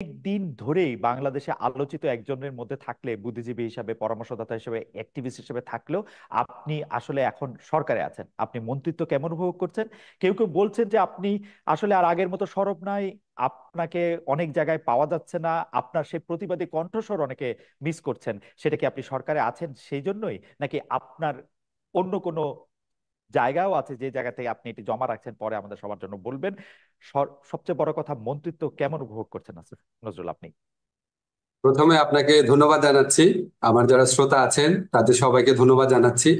দিন ধরেই বাংলাদেশে আলোচিত একজনের মধ্যে থাকলে, বুদ্ধিজীবী হিসাবে, পরামর্শদাতা হিসেবে, অ্যাক্টিভিস্ট হিসেবে থাকলেও আপনি আসলে এখন সরকারে আছেন, আপনি মন্ত্রিত্ব কেমন উপভোগ করছেন? কেউ কেউ বলছেন যে আপনি আসলে আর আগের মতো সরব নাই, আপনাকে অনেক জায়গায় পাওয়া যাচ্ছে না, আপনার সেই প্রতিবাদী কণ্ঠস্বর অনেকে মিস করছেন। সেটা কি আপনি সরকারে আছেন সেই জন্যই, নাকি আপনার অন্য কোনো জায়গাও আছে যে জায়গা থেকে আপনি এটি জমা রাখছেন, পরে আমাদের সবার জন্য বলবেন? সবচেয়ে বড় কথা, মন্ত্রিত্ব কেমন উপভোগ করছেন আসিফ নজরুল আপনি? প্রথমে আপনাকে ধন্যবাদ জানাচ্ছি। আমার যারা শ্রোতা আছেন তাদের সবাইকে ধন্যবাদ জানাচ্ছি।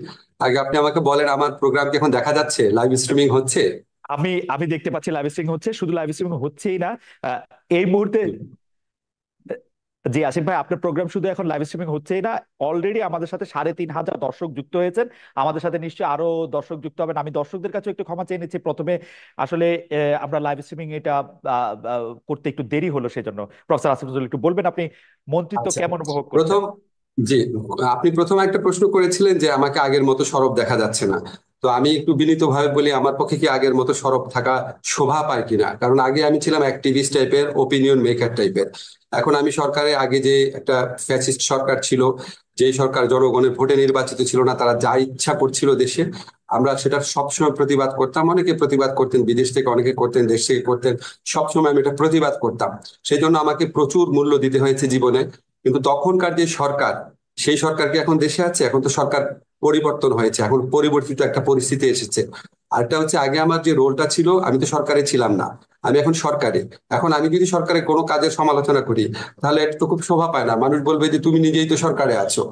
আগে আপনি আমাকে বলেন, আমার প্রোগ্রাম কি এখন দেখা যাচ্ছে, লাইভ স্ট্রিমিং হচ্ছে? আমি আমি দেখতে পাচ্ছি লাইভ স্ট্রিমিং হচ্ছে, শুধু লাইভ স্ট্রিমিং হচ্ছেই না, আহ, এই মুহূর্তে। জি আসিফ ভাই, আপনার প্রোগ্রাম শুধু এখন লাইভ স্ট্রিমিং হচ্ছেই না, অলরেডি আমাদের সাথে 3,500 দর্শক যুক্ত হয়েছেন। আমাদের সাথে নিশ্চয়ই আরো দর্শক যুক্ত হবেন। আমি দর্শকদের কাছে একটু ক্ষমা চেয়ে নিচ্ছি প্রথমে। আসলে আমরা লাইভ স্ট্রিমিং এটা করতে একটু দেরি হলো, সেজন্য। প্রফেসর আসিফ নজরুল, একটু বলবেন আপনি মন্ত্রিত্ব আচ্ছা, কেমন উপভোগ করছেন? প্রথম, জি, আপনি প্রথম একটা প্রশ্ন করেছিলেন যে আমাকে আগের মতো সরব দেখা যাচ্ছে না। তো আমি একটু বিনীতভাবে বলি, আমার পক্ষে কি আগের মতো সরব থাকা শোভা পায় কিনা। কারণ আগে আমি ছিলাম অ্যাক্টিভিস্ট টাইপের, ওপিনিয়ন মেকার টাইপের। এখন আমি সরকারে, আগে যে একটা ফ্যাসিস্ট সরকার ছিল, যে সরকার জনগণের ভোটে নির্বাচিত ছিল না, তারা যা ইচ্ছা করছিল দেশে, আমরা সেটা সবসময় প্রতিবাদ করতাম। অনেকে প্রতিবাদ করতেন, বিদেশ থেকে অনেকে করতেন, দেশ থেকে করতেন। সবসময় আমি এটা প্রতিবাদ করতাম। সেই জন্য আমাকে প্রচুর মূল্য দিতে হয়েছে জীবনে। কিন্তু তখনকার যে সরকার, সেই সরকার কি এখন দেশে আছে? এখন তো সরকার পরিবর্তন হয়েছে, এখন পরিবর্তিত একটা পরিস্থিতি এসেছে। আরেকটা হচ্ছে, আগে আমার যে রোলটা ছিল, আমি তো সরকারে ছিলাম না, আমি এখন সরকারে। এখন আমি যদি সরকারের কোনো কাজের সমালোচনা করি, তাহলে এটা তো খুব শোভা পায় না, মানুষ বলবে যে তুমি নিজেই তো সরকারে আছো।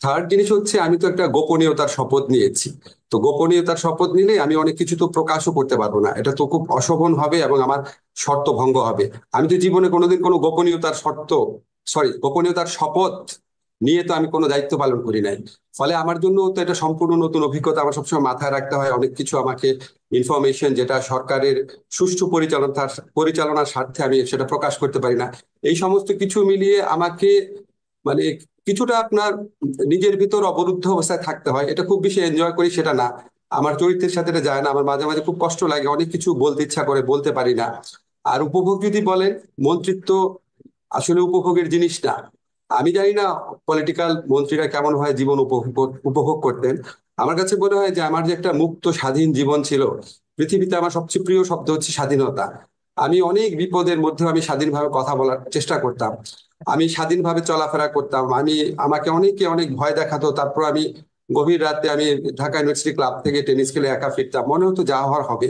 থার্ড জিনিস হচ্ছে, আমি তো একটা গোপনীয়তার শপথ নিয়েছি। তো গোপনীয়তার শপথ নিলে আমি অনেক কিছু তো প্রকাশও করতে পারবো না, এটা তো খুব অশোভন হবে এবং আমার শর্ত ভঙ্গ হবে। আমি তো জীবনে কোনোদিন কোনো গোপনীয়তার শপথ নিয়ে তো আমি কোনো দায়িত্ব পালন করি নাই। ফলে আমার জন্য তো এটা সম্পূর্ণ নতুন অভিজ্ঞতা, আমার সবসময় মাথায় রাখতে হয় অনেক কিছু। আমাকে ইনফরমেশন যেটা সরকারের সুষ্ঠু পরিচালনার স্বার্থে, আমি সেটা প্রকাশ করতে পারি না। এই সমস্ত কিছু মিলিয়ে আমাকে, মানে, কিছুটা আপনার নিজের ভিতর অবরুদ্ধ অবস্থায় থাকতে হয়। এটা খুব বেশি এনজয় করি সেটা না, আমার চরিত্রের সাথে এটা যায় না। আমার মাঝে মাঝে খুব কষ্ট লাগে, অনেক কিছু বলতে ইচ্ছা করে, বলতে পারি না। আর উপভোগ যদি বলেন, মন্ত্রিত্ব আসলে উপভোগের জিনিস না। আমি জানি না পলিটিক্যাল মন্ত্রীরা কেমন হয় জীবন উপভোগ উপভোগ করতেন। আমার কাছে মনে হয় যে আমার যে একটা মুক্ত স্বাধীন জীবন ছিল, পৃথিবীতে আমার সবচেয়ে প্রিয় শব্দ হচ্ছে স্বাধীনতা। আমি অনেক বিপদের মধ্যে আমি স্বাধীনভাবে কথা বলার চেষ্টা করতাম, আমি স্বাধীনভাবে চলাফেরা করতাম। আমাকে অনেকে অনেক ভয় দেখাতো, তারপর আমি গভীর রাতে আমি ঢাকা ইউনিভার্সিটি ক্লাব থেকে টেনিস খেলে একা ফিরতাম, মনে হতো যা হওয়ার হবে।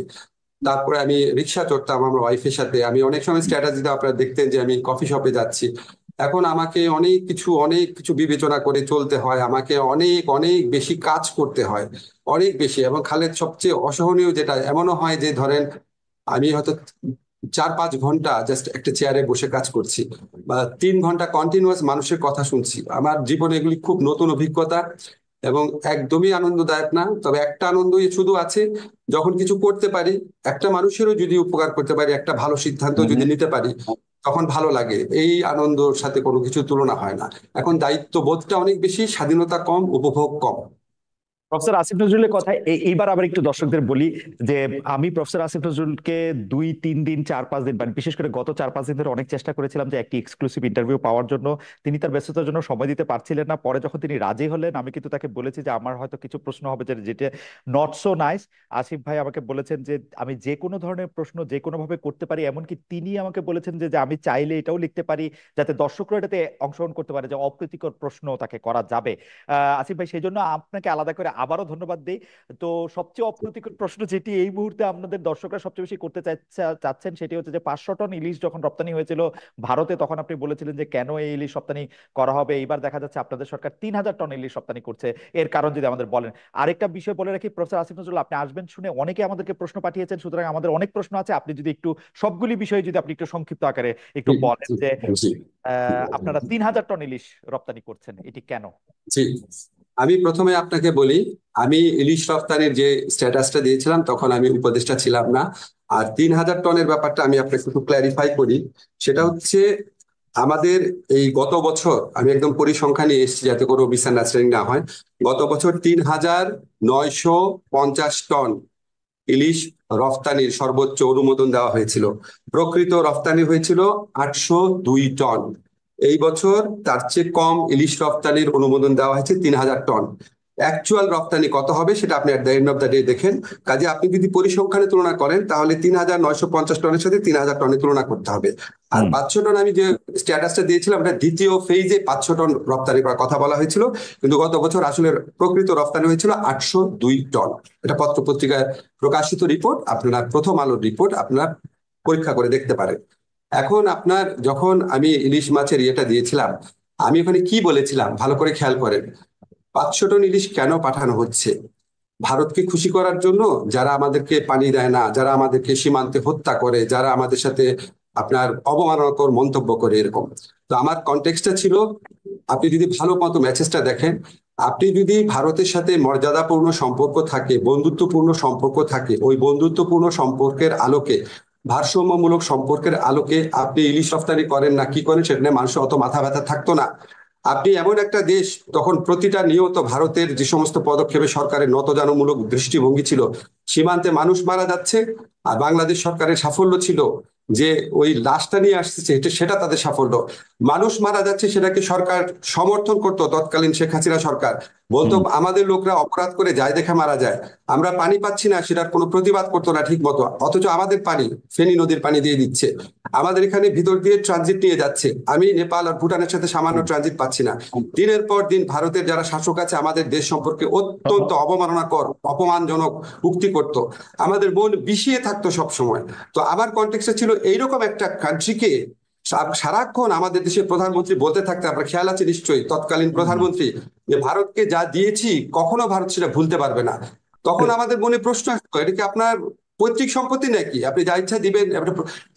তারপরে আমি রিক্সা চড়তাম আমার ওয়াইফের সাথে। আমি অনেক সময় স্ট্র্যাটেজিতে আপনারা দেখতেন যে আমি কফি শপে যাচ্ছি। এখন আমাকে অনেক কিছু বিবেচনা করে চলতে হয়, আমাকে অনেক অনেক বেশি কাজ করতে হয়, অনেক বেশি। এবং খালেদ, সবচেয়ে অসহনীয় যেটা, এমনও হয় যে ধরেন আমি হয়তো 4-5 ঘন্টা জাস্ট একটা চেয়ারে বসে কাজ করছি, বা 3 ঘন্টা কন্টিনিউয়াস মানুষের কথা শুনছি। আমার জীবনে এগুলি খুব নতুন অভিজ্ঞতা এবং একদমই আনন্দদায়ক না। তবে একটা আনন্দই শুধু আছে, যখন কিছু করতে পারি, একটা মানুষেরও যদি উপকার করতে পারি, একটা ভালো সিদ্ধান্ত যদি নিতে পারি, তখন ভালো লাগে। এই আনন্দর সাথে কোনো কিছু তুলনা হয় না। এখন দায়িত্ববোধটা অনেক বেশি, স্বাধীনতা কম, উপভোগ কম। প্রফেসর আসিফ নজরুলের কথা এইবার আবার একটু দর্শকদের বলি যে আমি প্রফেসর আসিফ নজরুলকে 2-3 দিন, 4-5 দিন, মানে বিশেষ করে গত 4-5 দিন ধরে অনেক চেষ্টা করেছিলাম যে একটি এক্সক্লুসিভ ইন্টারভিউ পাওয়ার জন্য। তিনি তার ব্যস্ততার জন্য সময় দিতে পারছিলেন না। পরে যখন তিনি রাজি হলেন, আমি কিন্তু তাকে বলেছি যে আমার হয়তো কিছু প্রশ্ন হবে যেটা নট সো নাইস। আসিফ ভাই আমাকে বলেছেন যে আমি যে কোনো ধরনের প্রশ্ন যে কোনো ভাবে করতে পারি, এমনকি তিনি আমাকে বলেছেন যে যে আমি চাইলে এটাও লিখতে পারি যাতে দর্শকরা এটাতে অংশগ্রহণ করতে পারে, যে অপ্রীতিকর প্রশ্ন তাকে করা যাবে। আসিফ ভাই, সেই জন্য আপনাকে আলাদা করে আবারও ধন্যবাদ দেই। তো সবচেয়ে অপ্রীতিকর প্রশ্ন যেটি এই মুহূর্তে আপনাদের দর্শকরা সবচেয়ে বেশি করতে চাচ্ছেন, সেটি হচ্ছে যে 500 টন ইলিশ যখন রপ্তানি হয়েছিল ভারতে, তখন আপনি বলেছিলেন যে কেন এই ইলিশ রপ্তানি করা হবে। এইবার দেখা যাচ্ছে আপনাদের সরকার 3,000 টন ইলিশ রপ্তানি করছে, এর কারণ যদি আমাদের বলেন। আরেকটা বিষয় বলে রাখি, প্রফেসর আসিফ নজরুল আপনি আসবেন শুনে অনেকে আমাদেরকে প্রশ্ন পাঠিয়েছেন, সুতরাং আমাদের অনেক প্রশ্ন আছে। আপনি যদি একটু সবগুলি বিষয়ে যদি আপনি একটু সংক্ষিপ্ত আকারে একটু জি, বলেন জি, যে জি। আপনারা 3,000 টন ইলিশ রপ্তানি করছেন, এটি কেন? জি, আমি প্রথমে আপনাকে বলি, আমি ইলিশ রপ্তানির যে স্ট্যাটাসটা দিয়েছিলাম তখন আমি উপদেষ্টা ছিলাম না। আর 3,000 টনের ব্যাপারটা আমি আপনাকে একটু ক্ল্যারিফাই করি। সেটা হচ্ছে, আমাদের এই গত বছর, আমি একদম পরিসংখ্যান নিয়ে এসেছি যাতে কোনো মিসআন্ডারস্ট্যান্ডিং না হয়। গত বছর 3,950 টন ইলিশ রফতানির সর্বোচ্চ অনুমোদন দেওয়া হয়েছিল। প্রকৃত রফতানি হয়েছিল 802 টন। এই বছর তার চেয়ে কম ইলিশ রফতানির অনুমোদন দেওয়া হয়েছে 3000 টন। অ্যাকচুয়াল রপ্তানি কত হবে সেটা আপনি at the end of the day দেখেন। কাজে আপনি যদি পরিসংখ্যানে তুলনা করেন তাহলে 3950 টনের সাথে 3000 টনের তুলনা করতে হবে। আর 500 টন আমি যে স্ট্যাটাসটা দিয়েছিলাম এটা দ্বিতীয় ফেজে 500 টন রপ্তানি করার কথা বলা হয়েছিল, কিন্তু গত বছর আসলে প্রকৃত রপ্তানি হয়েছিল 802 টন। এটা পত্র পত্রিকায় প্রকাশিত রিপোর্ট, আপনারা প্রথম আলোর রিপোর্ট আপনারা পরীক্ষা করে দেখতে পারেন। এখন আপনার যখন আমি ইলিশ মাছের ইয়েটা দিয়েছিলাম, আমি ওখানে কি বলেছিলাম ভালো করে খেয়াল করেন। 500 টন ইলিশ কেন পাঠানো হচ্ছে? ভারতকে খুশি করার জন্য, যারা আমাদেরকে পানি দেয় না, যারা আমাদেরকে সীমান্তে হত্যা করে, যারা আমাদের সাথে আপনার অবমাননাকর মন্তব্য করে এরকম। তো আমার কনটেক্সটটা ছিল, আপনি যদি ভালো মতো মেসেজটা দেখেন, আপনি যদি ভারতের সাথে মর্যাদাপূর্ণ সম্পর্ক থাকে, বন্ধুত্বপূর্ণ সম্পর্ক থাকে, ওই বন্ধুত্বপূর্ণ সম্পর্কের আলোকে, ভারসাম্যমূলক সম্পর্কের আলোকে আপনি ইলিশ রফতানি করেন না কি করেন সেটা নিয়ে মানুষের অত মাথা ব্যথা থাকতো না। আপনি এমন একটা দেশ, তখন প্রতিটা নিয়ত ভারতের যে সমস্ত পদক্ষেপে সরকারের নতজানুমূলক দৃষ্টিভঙ্গি ছিল, সীমান্তে মানুষ মারা যাচ্ছে, আর বাংলাদেশ সরকারের সাফল্য ছিল যে ওই লাশটা নিয়ে আসছে সেটা তাদের সাফল্য। মানুষ মারা যাচ্ছে সেটাকে সরকার সমর্থন করতো, তৎকালীন শেখ হাসিনা সরকার বলতো আমাদের লোকরা অপরাধ করে যায় দেখে মারা যায়, আমরা পানি পাচ্ছি না সেটার কোনো প্রতিবাদ করতো না ঠিক মতো, অথচ আমাদের পানি ফেনী নদীর পানি দিয়ে দিচ্ছে, আমাদের এখানে ভিতর দিয়ে ট্রানজিট নিয়ে যাচ্ছে, আমি নেপাল আর ভুটানের সাথে সামান্য ট্রানজিট পাচ্ছি না। দিনের পর দিন ভারতের যারা শাসক আছে আমাদের দেশ সম্পর্কে অত্যন্ত অবমাননাকর অপমানজনক উক্তি করত, আমাদের মন বিষিয়ে থাকতো সব সময়। তো আমার কনটেক্সটে ছিল এইরকম একটা কান্ট্রিকে সারাক্ষণ আমাদের দেশের প্রধানমন্ত্রী বলতে থাকতে, আপনার খেয়াল আছে নিশ্চয়ই তৎকালীন প্রধানমন্ত্রী, যে ভারতকে যা দিয়েছি কখনো ভারত সেটা ভুলতে পারবে না। তখন আমাদের মনে প্রশ্ন আসতো, এটা কি আপনার পৈতৃক সম্পত্তি নাকি আপনি যা ইচ্ছা দিবেন?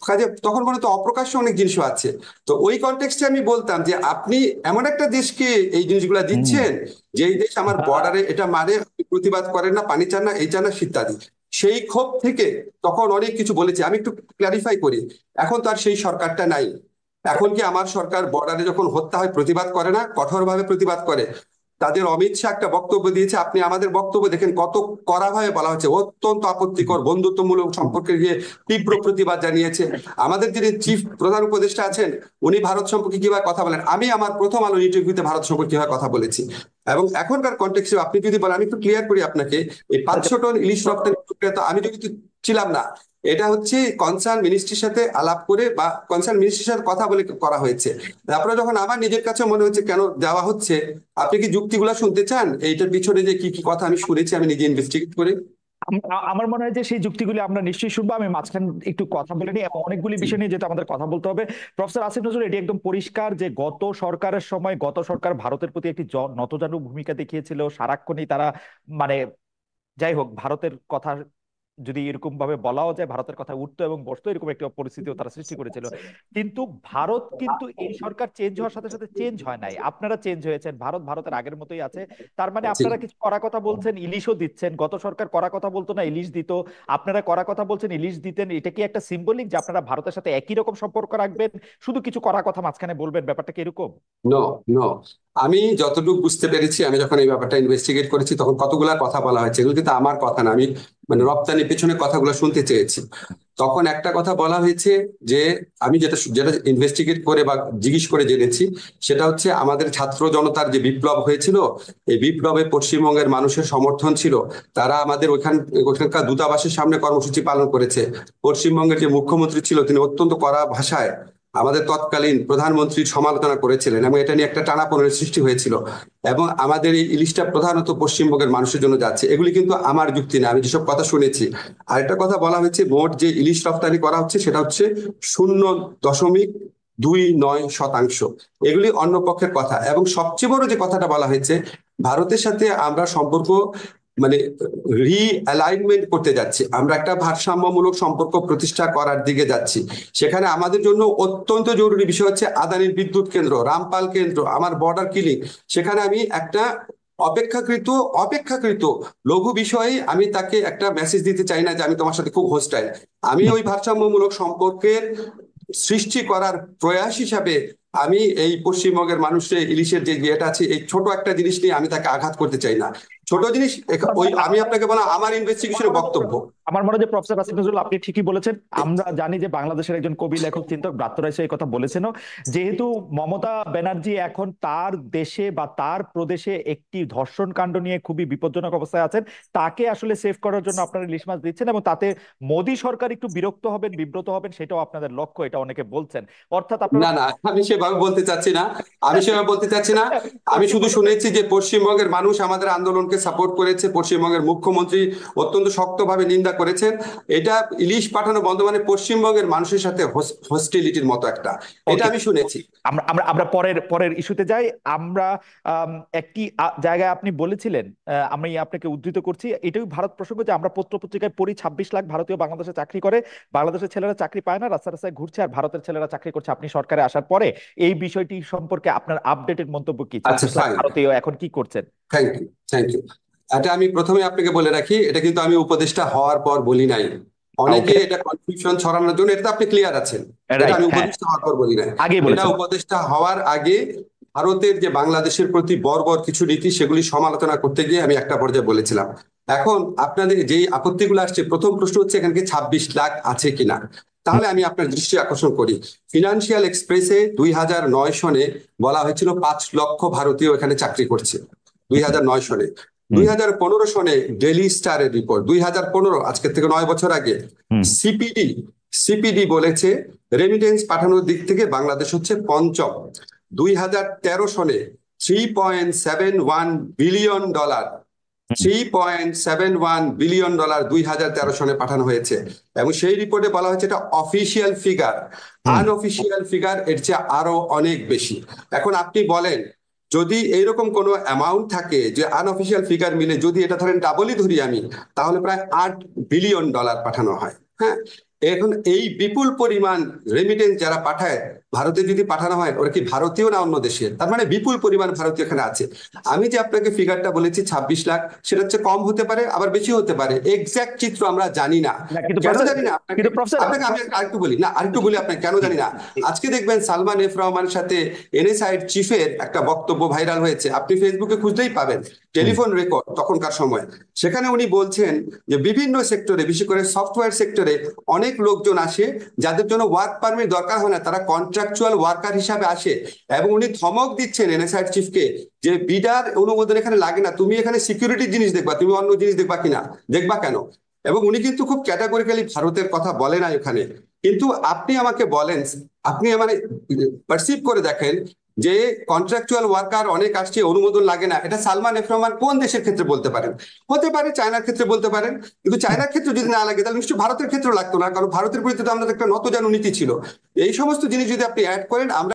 কাজে তখন মনে তো অপ্রকাশ্য অনেক জিনিসও আছে। তো ওই কনটেক্সটে আমি বলতাম যে আপনি এমন একটা দেশকে এই জিনিসগুলা দিচ্ছেন, যে এই দেশ আমার বর্ডারে এটা মানে, প্রতিবাদ করেন না, পানি চান না, এই চান না, ইত্যাদি। সেই ক্ষোভ থেকে তখন অনেক কিছু বলেছি। আমি একটু ক্লারিফাই করি, এখন তো আর সেই সরকারটা নাই। এখন কি আমার সরকার বর্ডারে যখন হত্যা হয় প্রতিবাদ করে না? কঠোরভাবে প্রতিবাদ করে। তাদের অমিত শাহ একটা বক্তব্য দিয়েছে, আপনি আমাদের বক্তব্য দেখেন কত কড়াভাবে বলা হচ্ছে, অত্যন্ত আপত্তিকর, বন্ধুত্বমূলক সম্পর্কে গিয়ে তীব্র প্রতিবাদ জানিয়েছে। আমাদের যিনি চিফ প্রধান উপদেষ্টা আছেন উনি ভারত সম্পর্কে কিভাবে কথা বলেন, আমি আমার প্রথম আলো ইন্টারভিউতে ভারত সম্পর্কে কিভাবে কথা বলেছি। এবং এখনকার কনটেক্সটে আপনি যদি বলেন, আমি একটু ক্লিয়ার করি আপনাকে, এই 500 টন ইলিশ রপ্তানি প্রক্রিয়া তো আমি যদি ছিলাম না, এটা হচ্ছে কনসার্ন মিনিস্ট্রির সাথে আলাপ করে বা কনসার্ন মিনিস্ট্রির সাথে কথা বলে করা হয়েছে। তারপরে যখন আমার নিজের কাছে মনে হচ্ছে কেন দেওয়া হচ্ছে, আপনি কি যুক্তিগুলা শুনতে চান? এইটার পিছনে যে কি কি কথা আমি শুনেছি আমি নিজে ইনভেস্টিগেট করে। আমার মনে হয় যে সেই যুক্তিগুলি আমরা নিশ্চয়ই শুনবো। আমি মাঝখানে একটু কথা বলে নিই, এবং অনেকগুলি বিষয় নিয়ে যেহেতু আমাদের কথা বলতে হবে। প্রফেসর আসিফ নজরুল, এটি একদম পরিষ্কার যে গত সরকারের সময় গত সরকার ভারতের প্রতি একটি নতজানু ভূমিকা দেখিয়েছিল। সারাক্ষণই তারা মানে, যাই হোক, ভারতের কথা যদি এরকম ভাবে বলাও যায়, ভারতের কথা উঠতো এবং বসতো, এরকম একটা পরিস্থিতিও তারা সৃষ্টি করেছিল। কিন্তু ভারত কিন্তু এই সরকার চেঞ্জ হওয়ার সাথে সাথে চেঞ্জ হয় নাই, আপনারা চেঞ্জ হয়েছেন, ভারত ভারতের আগের মতোই আছে। তার মানে জি। আপনারা কিছু কড়া কথা বলছেন, ইলিশও দিচ্ছেন। গত সরকার কড়া কথা বলতো না, ইলিশ দিত। আপনারা কড়া কথা বলছেন, ইলিশ দিতেন। এটা কি একটা সিম্বলিক যে আপনারা ভারতের সাথে একই রকম সম্পর্ক রাখবেন, শুধু কিছু কড়া কথা মাঝখানে বলবেন? ব্যাপারটা কি এরকম? নো, নো, আমি যতটুকু বুঝতে পেরেছি, আমি যখন এই ব্যাপারটা ইনভেস্টিগেট করেছি তখন কতগুলা কথা বলা হয়েছে, এগুলো কিন্তু আমার কথা না, আমি মানে রপ্তানির পেছনে কথাগুলো শুনতে চেয়েছি। তখন একটা কথা বলা হয়েছে যে, আমি যেটা যেটা ইনভেস্টিগেট করে বা জিজ্ঞেস করে জেনেছি, সেটা হচ্ছে আমাদের ছাত্র জনতার যে বিপ্লব হয়েছিল, এই বিপ্লবে পশ্চিমবঙ্গের মানুষের সমর্থন ছিল। তারা আমাদের ওইখানকার দূতাবাসের সামনে কর্মসূচি পালন করেছে। পশ্চিমবঙ্গের যে মুখ্যমন্ত্রী ছিল তিনি অত্যন্ত কড়া ভাষায় আমাদের তৎকালীন প্রধানমন্ত্রীর সমালোচনা করেছিলেন, এবং এটা নিয়ে একটা টানাপোড়েনের সৃষ্টি হয়েছিল। এবং আমাদের এই ইলিশটা প্রধানত পশ্চিমবঙ্গের মানুষের জন্য যাচ্ছে। এগুলি কিন্তু আমার যুক্তি না, আমি যেসব কথা শুনেছি। আরেকটা কথা বলা হয়েছে, মোট যে ইলিশ রপ্তানি করা হচ্ছে সেটা হচ্ছে 0.29%। এগুলি অন্য পক্ষের কথা। এবং সবচেয়ে বড় যে কথাটা বলা হয়েছে, ভারতের সাথে আমরা সম্পর্ক মানে রিঅ্যালাইনমেন্ট করতে যাচ্ছি, আমরা একটা ভারসাম্যমূলক সম্পর্ক প্রতিষ্ঠা করার দিকে যাচ্ছি। সেখানে আমাদের জন্য অত্যন্ত জরুরি বিষয় হচ্ছে আদানির বিদ্যুৎ কেন্দ্র, রামপাল কেন্দ্র, আমার বর্ডার কিলিং। সেখানে আমি একটা অপেক্ষাকৃত অপেক্ষাকৃত লঘু বিষয়ে আমি তাকে একটা মেসেজ দিতে চাই না যে আমি তোমার সাথে খুব হোস্টাইল। আমি ওই ভারসাম্যমূলক সম্পর্কের সৃষ্টি করার প্রয়াস হিসাবে আমি এই পশ্চিমবঙ্গের মানুষের ইলিশের যে ইয়েটা আছে এই ছোট একটা জিনিস নিয়ে আমি তাকে আঘাত করতে চাই না। ছোট জিনিস ওই আমি আপনাকে বললাম আমার ইনভেস্টিগেশনের বক্তব্য। আমার মনে হয় যে প্রফেসর আসিফ নজরুল আপনি ঠিকই বলেছেন। আমরা জানি যে বাংলাদেশের একজন কবি, লেখক, চিন্তক ব্রাত্য রায় এই কথা বলেছেনও। যেহেতু মমতা ব্যানার্জি এখন তার দেশে বা তার প্রদেশে একটি ধর্ষণ কাণ্ড নিয়ে খুবই বিপজ্জনক অবস্থায় আছেন, তাকে আসলে সেভ করার জন্য আপনারা ইলিশ মাছ দিচ্ছেন, এবং তাতে মোদী সরকার একটু বিরক্ত হবেন, বিব্রত হবেন, সেটাও আপনাদের লক্ষ্য, এটা অনেকে বলছেন। অর্থাৎ আপনারা না না, আমি সেভাবে বলতে চাচ্ছি না, আমি সেভাবে বলতে চাচ্ছি না। আমি শুধু শুনেছি যে পশ্চিমবঙ্গের মানুষ আমাদের আন্দোলনকে সাপোর্ট করেছে, পশ্চিমবঙ্গের মুখ্যমন্ত্রী অত্যন্ত শক্তভাবে নিন্দা করেছেন। এটা ইলিশ পাঠানো বন্ধ মানে পশ্চিমবঙ্গের মানুষের সাথে হস্টিলিটির মতো একটা, এটা ওকে, আমি শুনেছি। আমরা আমরা আমরা পরের পরের ইস্যুতে যাই। আমরা একটি জায়গায় আপনি বলেছিলেন, আমি আপনাকে উদ্ধৃত করছি, এটাই ভারত প্রসঙ্গ, যে আমরা পত্র পত্রিকায় পড়ি 26 লাখ ভারতীয় বাংলাদেশে চাকরি করে, বাংলাদেশের ছেলেরা চাকরি পায় না, রাস্তায় রাস্তায় ঘুরছে, আর ভারতের ছেলেরা চাকরি করছে আপনি সরকারে আসার পরে। এই বিষয়টি সম্পর্কে আপনার আপডেটেড মন্তব্য কি? আচ্ছা 26 লাখ ফাইন, ভারতীয় এখন কি করছেন? Thank you, thank you. এটা আমি প্রথমে আপনাকে বলে রাখি, এটা কিন্তু আমি উপদেষ্টা হওয়ার পর বলি নাই। অনেকে ওকে, এটা কনফিউশন ছড়ানোর জন্য, এটা তো আপনি ক্লিয়ার আছেন, এটা রাইট, আমি হ্যাঁ, উপদেষ্টা হওয়ার পর বলি নাই। আগেই এটা বলেছেন। উপদেষ্টা হওয়ার আগে ভারতের যে বাংলাদেশের প্রতি বর্বর কিছু নীতি সেগুলি সমালোচনা করতে গিয়ে আমি একটা পর্যায়ে বলেছিলাম। এখন আপনাদের যেই আপত্তিগুলো আসছে, প্রথম প্রশ্ন হচ্ছে এখানে কি 26 লাখ আছে কিনা। তাহলে আমি আপনার দৃষ্টি আকর্ষণ করি, ফিনান্সিয়াল এক্সপ্রেসে 2009 সনে বলা হয়েছিল 5 লক্ষ ভারতীয় এখানে চাকরি করছে, 2009 সনে। হুম 2015 সনে ডেইলি স্টারের রিপোর্ট, 2015 আজকের থেকে 9 বছর আগে, হুম সিপিডি সিপিডি বলেছে রেমিটেন্স পাঠানোর দিক থেকে বাংলাদেশ হচ্ছে পঞ্চম। 2013 সনে $3.71 বিলিয়ন, হুম $3.71 বিলিয়ন 2013 সনে পাঠানো হয়েছে। এবং সেই রিপোর্টে বলা হয়েছে এটা অফিসিয়াল ফিগার, হুম আনঅফিসিয়াল ফিগার এর চেয়ে আরো অনেক বেশি। এখন আপনি বলেন, যদি এইরকম কোনো অ্যামাউন্ট থাকে যে আনঅফিসিয়াল ফিগার মিলে যদি এটা ধরেন ডাবলই ধরি আমি, তাহলে প্রায় $8 বিলিয়ন পাঠানো হয়। হ্যাঁ, এখন এই বিপুল পরিমাণ রেমিটেন্স যারা পাঠায় ভারতে যদি পাঠানো হয়, ওরা কি ভারতীয় না অন্য দেশের? তার মানে বিপুল পরিমাণ ভারতীয় এখানে আছে। আমি যে আপনাকে ফিগারটা বলেছি 26 লাখ, সেটা হচ্ছে কম হতে পারে আবার বেশি হতে পারে, এক্সাক্ট চিত্র আমরা জানি না। না, কিন্তু কেন প্রফেসর, জানি না আপনাকে, কিন্তু প্রফেসর, আপনাকে আমি আরেকটু বলি না, আরেকটু বলি আপনাকে কেন জানি না। আজকে দেখবেন সালমান এফ রহমানের সাথে এনএসআই চিফের একটা বক্তব্য ভাইরাল হয়েছে, আপনি ফেসবুকে খুঁজলেই পাবেন, হুম টেলিফোন রেকর্ড তখনকার সময়। সেখানে উনি বলছেন যে বিভিন্ন সেক্টরে, বিশেষ করে সফটওয়্যার সেক্টরে অনেক লোকজন আসে যাদের জন্য ওয়ার্ক পারমিট দরকার হয় না, তারা কন্ট্রাকচুয়াল ওয়ার্কার হিসাবে আসে। এবং উনি ধমক দিচ্ছেন এনএসআই চিফকে যে বিডার অনুমোদন এখানে লাগে না, তুমি এখানে সিকিউরিটি জিনিস দেখবা, তুমি অন্য জিনিস দেখবা কিনা, দেখবা কেন। এবং উনি কিন্তু খুব ক্যাটাগরিক্যালি ভারতের কথা বলে না এখানে। কিন্তু আপনি আমাকে বলেন, আপনি মানে পারসিভ করে দেখেন যে কন্ট্রাকচুয়াল ওয়ার্কার অনেক আসছে, অনুমোদন লাগে না, এটা সালমান এফ রহমান কোন দেশের ক্ষেত্রে বলতে পারেন? হতে পারে চায়নার ক্ষেত্রে বলতে পারেন, কিন্তু চায়নার ক্ষেত্রে যদি না লাগে তাহলে নিশ্চয়ই ভারতের ক্ষেত্রেও লাগতো না, কারণ ভারতের বিরুদ্ধে তো আমাদের একটা নতজানু নীতি ছিল। এই সমস্ত জিনিস যদি আপনি অ্যাড করেন, আমরা